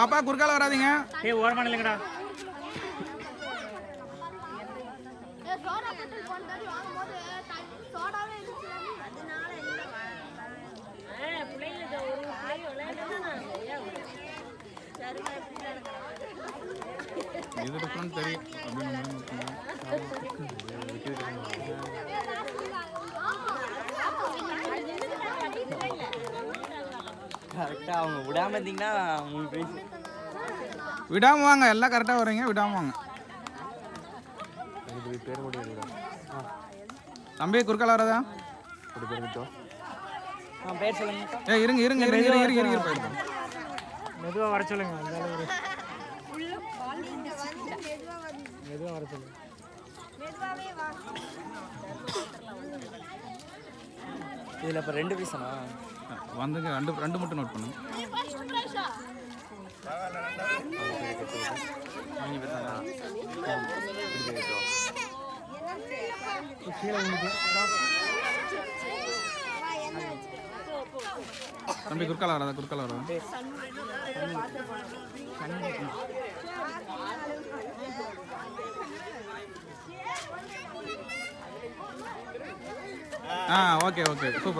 பாப்பா குறுக்கால வராதீங்க. ஏய் ஓரமா நில்லுங்கடா. இது டிஃபரண்ட் தெரியும். கரெக்டா அவங்க விடாம இருந்தீங்கன்னா உங்களுக்கு பிரைஸ். விடாம வாங்க, எல்லாம் கரெக்டா வரீங்க, விடாம வாங்க. தம்பி குறுக்கால வராதா? பேர் சொல்லுங்க. ஏய் இருங்க இருங்க இருங்க இருங்க இருங்க போயிடுங்க. மெதுவா வர சொல்லுங்க. அந்த அளவுக்கு மெதுவா வர சொல்லுங்க. இதுல இப்ப 2 பீஸனா வந்துங்க, ரெண்டு மட்டும் நோட் பண்ணுங்க. தம்பி குறுக்கால வராதா? குறுக்கால வராதா? Okay okay super.